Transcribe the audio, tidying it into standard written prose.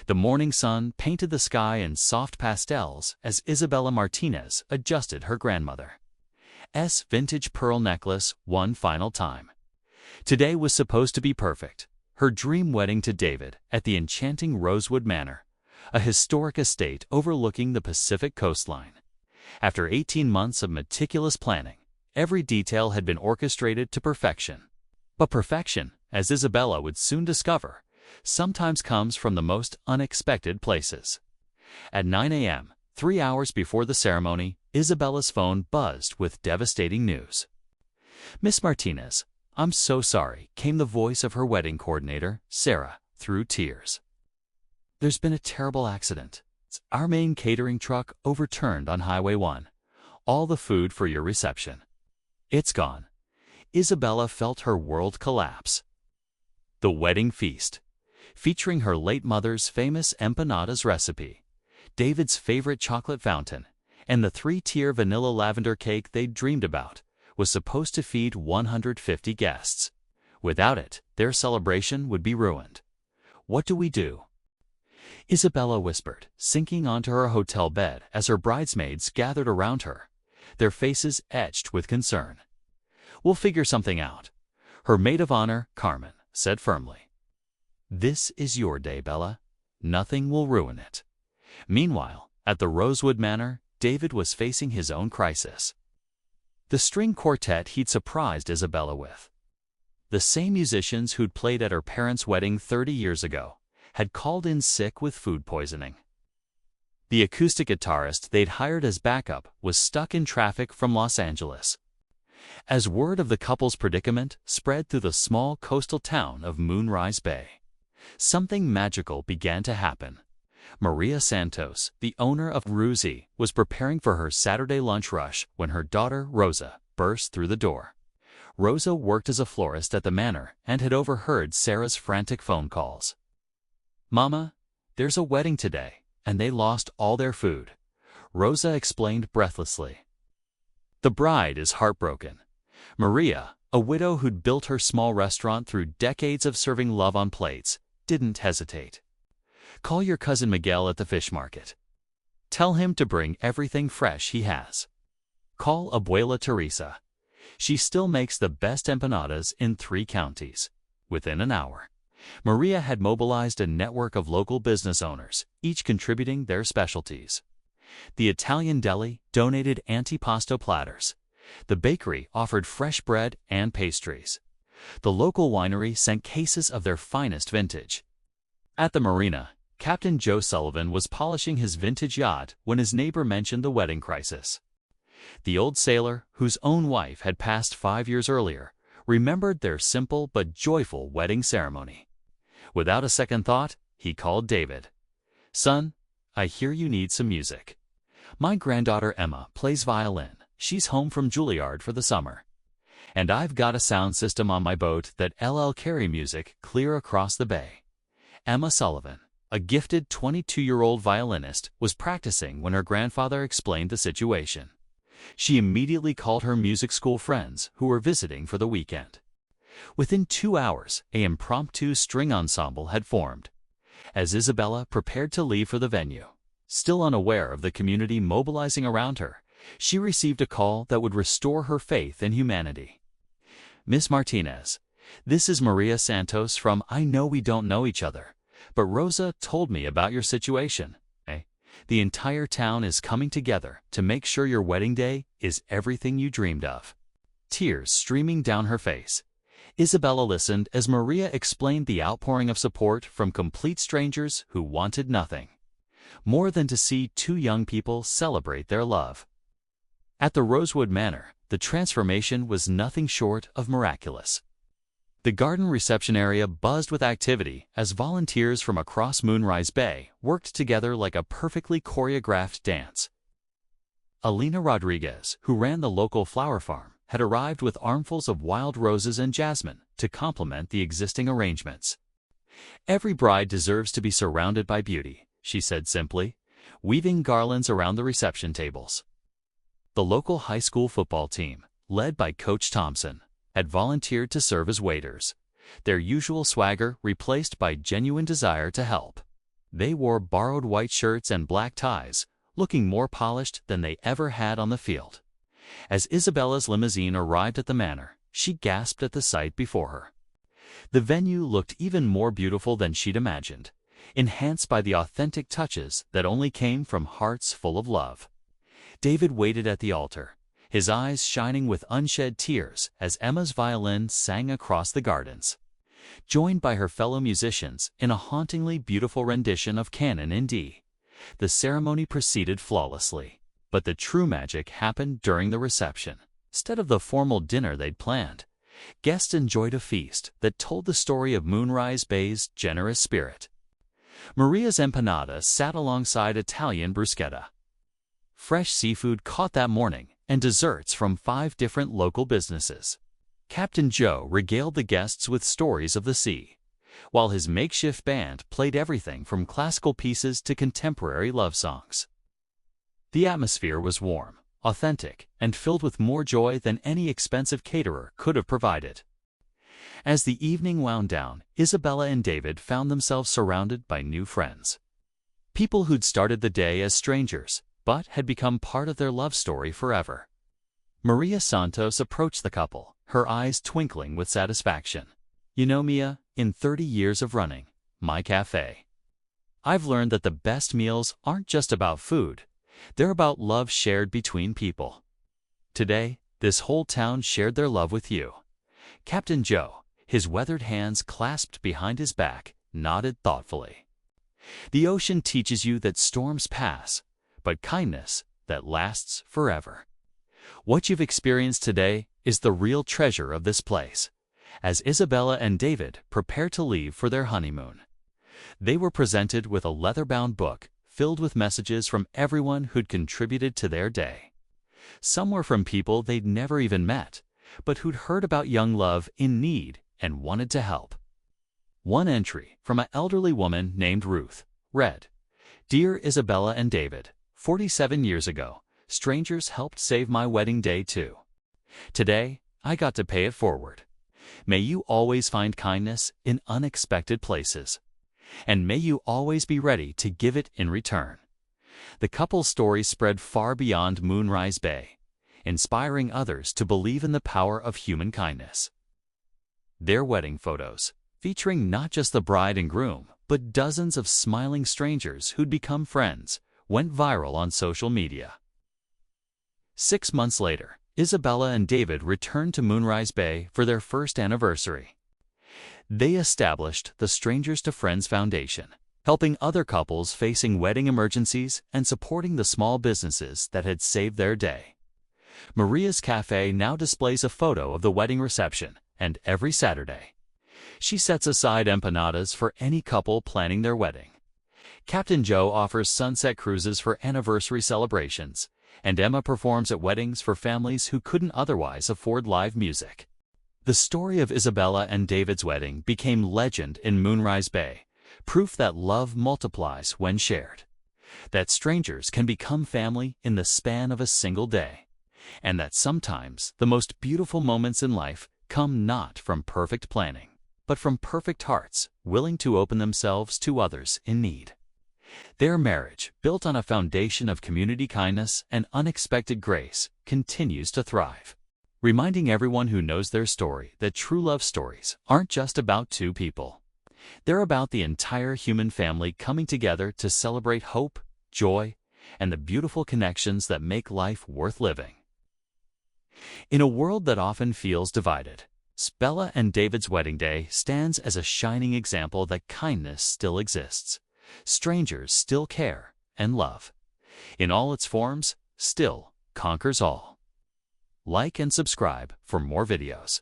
The morning sun painted the sky in soft pastels as Isabella Martinez adjusted her grandmother's vintage pearl necklace one final time. Today was supposed to be perfect, her dream wedding to David at the enchanting Rosewood Manor, a historic estate overlooking the Pacific coastline. After 18 months of meticulous planning, every detail had been orchestrated to perfection. But perfection, as Isabella would soon discover, sometimes comes from the most unexpected places. At 9 a.m., 3 hours before the ceremony, Isabella's phone buzzed with devastating news. "Miss Martinez, I'm so sorry," came the voice of her wedding coordinator, Sarah, through tears. "There's been a terrible accident. Our main catering truck overturned on Highway 1. All the food for your reception. It's gone." Isabella felt her world collapse. The wedding feast, featuring her late mother's famous empanadas recipe, David's favorite chocolate fountain, and the 3-tier vanilla lavender cake they'd dreamed about, was supposed to feed 150 guests. Without it, their celebration would be ruined. "What do we do?" Isabella whispered, sinking onto her hotel bed as her bridesmaids gathered around her, their faces etched with concern. "We'll figure something out," her maid of honor, Carmen, said firmly. "This is your day, Bella. Nothing will ruin it." Meanwhile, at the Rosewood Manor, David was facing his own crisis. The string quartet he'd surprised Isabella with, the same musicians who'd played at her parents' wedding 30 years ago, had called in sick with food poisoning. The acoustic guitarist they'd hired as backup was stuck in traffic from Los Angeles. As word of the couple's predicament spread through the small coastal town of Moonrise Bay, something magical began to happen. Maria Santos, the owner of Ruzi, was preparing for her Saturday lunch rush when her daughter, Rosa, burst through the door. Rosa worked as a florist at the manor and had overheard Sarah's frantic phone calls. "Mama, there's a wedding today, and they lost all their food," Rosa explained breathlessly. The bride is heartbroken. Maria, a widow who'd built her small restaurant through decades of serving love on plates, didn't hesitate. "Call your cousin Miguel at the fish market. Tell him to bring everything fresh he has. Call Abuela Teresa. She still makes the best empanadas in 3 counties." Within an hour, Maria had mobilized a network of local business owners, each contributing their specialties. The Italian deli donated antipasto platters. The bakery offered fresh bread and pastries. The local winery sent cases of their finest vintage. At the marina, Captain Joe Sullivan was polishing his vintage yacht when his neighbor mentioned the wedding crisis. The old sailor, whose own wife had passed 5 years earlier, remembered their simple but joyful wedding ceremony. Without a second thought, he called David. "Son, I hear you need some music. My granddaughter Emma plays violin. She's home from Juilliard for the summer. And I've got a sound system on my boat that'll carry music clear across the bay." Emma Sullivan, a gifted 22-year-old violinist, was practicing when her grandfather explained the situation. She immediately called her music school friends who were visiting for the weekend. Within 2 hours, an impromptu string ensemble had formed. As Isabella prepared to leave for the venue, still unaware of the community mobilizing around her, she received a call that would restore her faith in humanity. "Miss Martinez, this is Maria Santos from I know we don't know each other, but Rosa told me about your situation. The entire town is coming together to make sure your wedding day is everything you dreamed of." Tears streaming down her face, Isabella listened as Maria explained the outpouring of support from complete strangers who wanted nothing more than to see 2 young people celebrate their love. At the Rosewood Manor, the transformation was nothing short of miraculous. The garden reception area buzzed with activity as volunteers from across Moonrise Bay worked together like a perfectly choreographed dance. Alina Rodriguez, who ran the local flower farm, had arrived with armfuls of wild roses and jasmine to complement the existing arrangements. "Every bride deserves to be surrounded by beauty," she said simply, weaving garlands around the reception tables. The local high school football team, led by Coach Thompson, had volunteered to serve as waiters, their usual swagger replaced by genuine desire to help. They wore borrowed white shirts and black ties, looking more polished than they ever had on the field. As Isabella's limousine arrived at the manor, she gasped at the sight before her. The venue looked even more beautiful than she'd imagined, enhanced by the authentic touches that only came from hearts full of love. David waited at the altar, his eyes shining with unshed tears as Emma's violin sang across the gardens. Joined by her fellow musicians in a hauntingly beautiful rendition of Canon in D, the ceremony proceeded flawlessly. But the true magic happened during the reception. Instead of the formal dinner they'd planned, guests enjoyed a feast that told the story of Moonrise Bay's generous spirit. Maria's empanada sat alongside Italian bruschetta, fresh seafood caught that morning, and desserts from 5 different local businesses. Captain Joe regaled the guests with stories of the sea, while his makeshift band played everything from classical pieces to contemporary love songs. The atmosphere was warm, authentic, and filled with more joy than any expensive caterer could have provided. As the evening wound down, Isabella and David found themselves surrounded by new friends. People who'd started the day as strangers, but had become part of their love story forever. Maria Santos approached the couple, her eyes twinkling with satisfaction. "You know, Mia, in 30 years of running my cafe, I've learned that the best meals aren't just about food. They're about love shared between people. Today, this whole town shared their love with you." Captain Joe, his weathered hands clasped behind his back, nodded thoughtfully. "The ocean teaches you that storms pass, but kindness that lasts forever. What you've experienced today is the real treasure of this place." As Isabella and David prepared to leave for their honeymoon, they were presented with a leather-bound book filled with messages from everyone who'd contributed to their day. Some were from people they'd never even met, but who'd heard about young love in need and wanted to help. One entry, from an elderly woman named Ruth, read, "Dear Isabella and David, 47 years ago, strangers helped save my wedding day too. Today, I got to pay it forward. May you always find kindness in unexpected places, and may you always be ready to give it in return." The couple's story spread far beyond Moonrise Bay, inspiring others to believe in the power of human kindness. Their wedding photos, featuring not just the bride and groom, but dozens of smiling strangers who'd become friends, went viral on social media. 6 months later, Isabella and David returned to Moonrise Bay for their first anniversary. They established the Strangers to Friends Foundation, helping other couples facing wedding emergencies and supporting the small businesses that had saved their day. Maria's Cafe now displays a photo of the wedding reception, and every Saturday, she sets aside empanadas for any couple planning their wedding. Captain Joe offers sunset cruises for anniversary celebrations, and Emma performs at weddings for families who couldn't otherwise afford live music. The story of Isabella and David's wedding became legend in Moonrise Bay, proof that love multiplies when shared, that strangers can become family in the span of a single day, and that sometimes the most beautiful moments in life come not from perfect planning, but from perfect hearts willing to open themselves to others in need. Their marriage, built on a foundation of community kindness and unexpected grace, continues to thrive, reminding everyone who knows their story that true love stories aren't just about 2 people. They're about the entire human family coming together to celebrate hope, joy, and the beautiful connections that make life worth living. In a world that often feels divided, Isabella and David's wedding day stands as a shining example that kindness still exists. Strangers still care, and love, in all its forms, still conquers all. Like and subscribe for more videos.